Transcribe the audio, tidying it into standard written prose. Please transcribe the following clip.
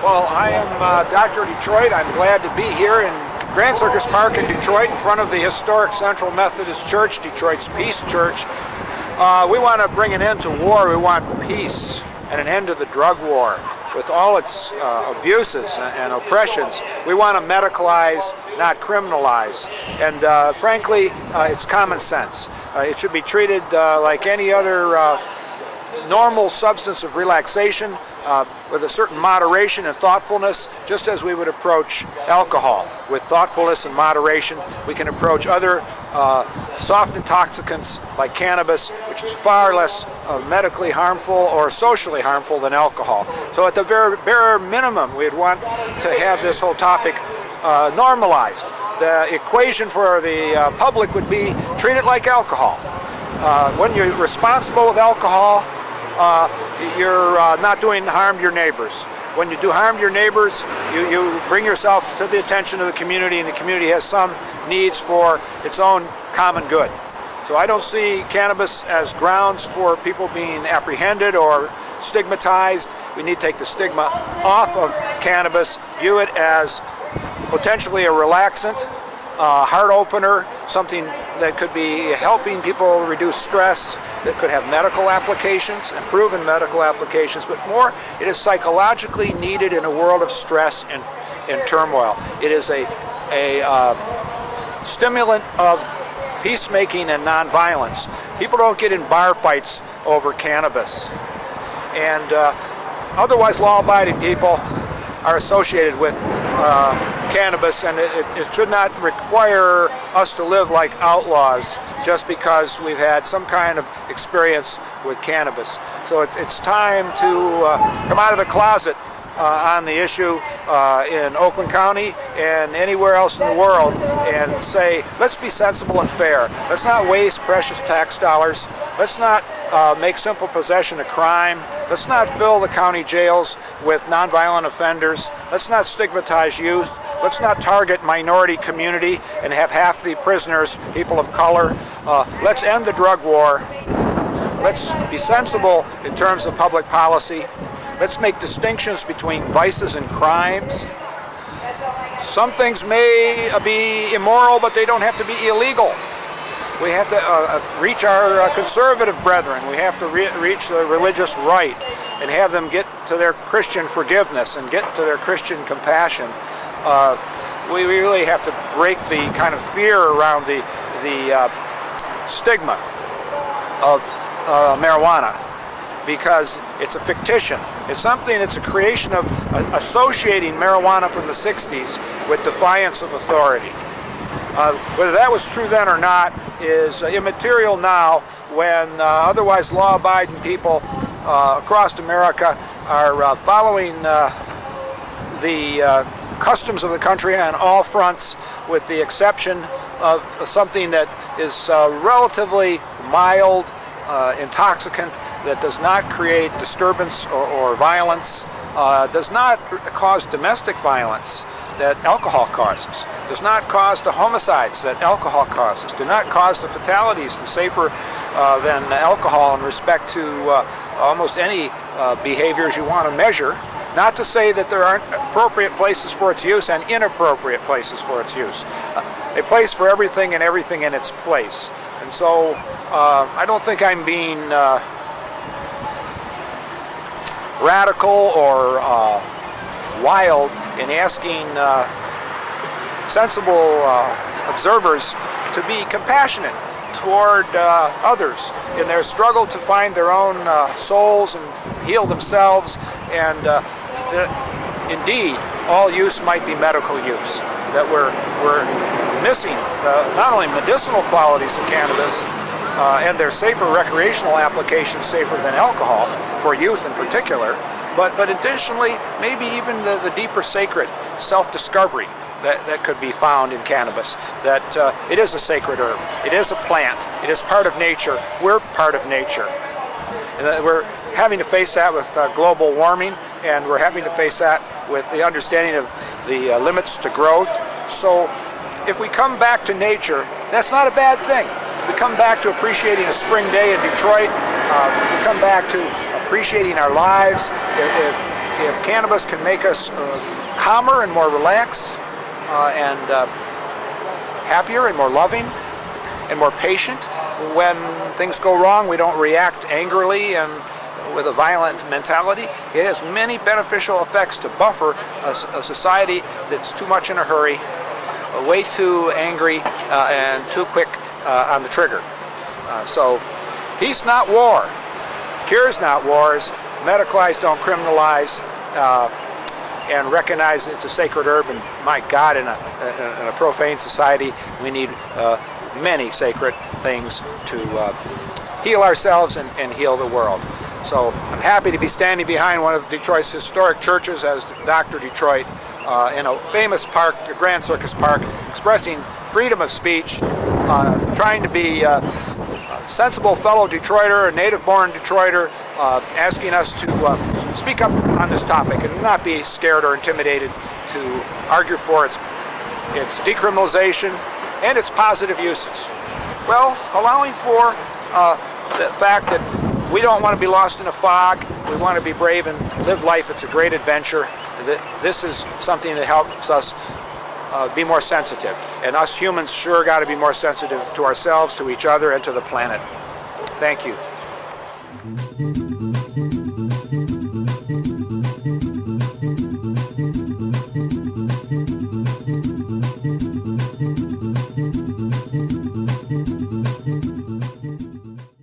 Well, I am Dr. Detroit. I'm glad to be here in Grand Circus Park in Detroit in front of the historic Central Methodist Church, Detroit's Peace Church. We want to bring an end to war. We want peace and an end to the drug war with all its abuses and oppressions. We want to medicalize, not criminalize. And frankly, it's common sense. It should be treated like any other normal substance of relaxation with a certain moderation and thoughtfulness, just as we would approach alcohol. With thoughtfulness and moderation, we can approach other soft intoxicants like cannabis, which is far less medically harmful or socially harmful than alcohol. So at the very bare minimum, we'd want to have this whole topic normalized. The equation for the public would be treat it like alcohol. When you're responsible with alcohol, you're not doing harm to your neighbors. When you do harm to your neighbors, you bring yourself to the attention of the community, and the community has some needs for its own common good. So I don't see cannabis as grounds for people being apprehended or stigmatized. We need to take the stigma off of cannabis, view it as potentially a relaxant, heart opener, something that could be helping people reduce stress, that could have medical applications and proven medical applications, but more, it is psychologically needed in a world of stress and turmoil. It is a stimulant of peacemaking and nonviolence. People don't get in bar fights over cannabis. And otherwise law-abiding people are associated with cannabis, and it should not require us to live like outlaws just because we've had some kind of experience with cannabis. So it's time to come out of the closet on the issue in Oakland County and anywhere else in the world and say, let's be sensible and fair. Let's not waste precious tax dollars. Let's not make simple possession a crime. Let's not fill the county jails with nonviolent offenders. Let's not stigmatize youth. Let's not target minority community and have half the prisoners people of color. Let's end the drug war. Let's be sensible in terms of public policy. Let's make distinctions between vices and crimes. Some things may be immoral, but they don't have to be illegal. We have to reach our conservative brethren. We have to reach the religious right and have them get to their Christian forgiveness and get to their Christian compassion. We really have to break the kind of fear around the stigma of marijuana, because it's a fictitious. It's something, it's a creation of associating marijuana from the 60s with defiance of authority. Whether that was true then or not is immaterial now, when otherwise law-abiding people across America are following the customs of the country on all fronts, with the exception of something that is relatively mild, intoxicant, that does not create disturbance or violence, does not cause domestic violence that alcohol causes, does not cause the homicides that alcohol causes, do not cause the fatalities, and safer than alcohol in respect to almost any behaviors you want to measure. Not to say that there aren't appropriate places for its use and inappropriate places for its use. A place for everything and everything in its place. And so I don't think I'm being radical or wild in asking sensible observers to be compassionate toward others in their struggle to find their own souls and heal themselves, and indeed all use might be medical use, that we're missing not only medicinal qualities of cannabis and their safer recreational applications, safer than alcohol for youth in particular, but additionally maybe even the deeper sacred self-discovery that could be found in cannabis, that it is a sacred herb, it is a plant, it is part of nature, we're part of nature. And that we're having to face that with global warming, and we're having to face that with the understanding of the limits to growth. So if we come back to nature, that's not a bad thing. If we come back to appreciating a spring day in Detroit, if we come back to appreciating our lives, if if cannabis can make us calmer and more relaxed and happier and more loving and more patient, when things go wrong we don't react angrily and with a violent mentality. It has many beneficial effects to buffer a society that's too much in a hurry, way too angry, and too quick on the trigger. So peace, not war. Cures, not wars. Medicalize, don't criminalize. And recognize it's a sacred herb. And my God, in a profane society, we need many sacred things to heal ourselves and heal the world. So I'm happy to be standing behind one of Detroit's historic churches as Dr. Detroit in a famous park, the Grand Circus Park, expressing freedom of speech, trying to be a sensible fellow Detroiter, a native-born Detroiter, asking us to speak up on this topic and not be scared or intimidated to argue for its decriminalization and its positive uses. Well, allowing for the fact that we don't want to be lost in a fog. We want to be brave and live life. It's a great adventure. This is something that helps us be more sensitive. And us humans sure got to be more sensitive to ourselves, to each other, and to the planet. Thank you.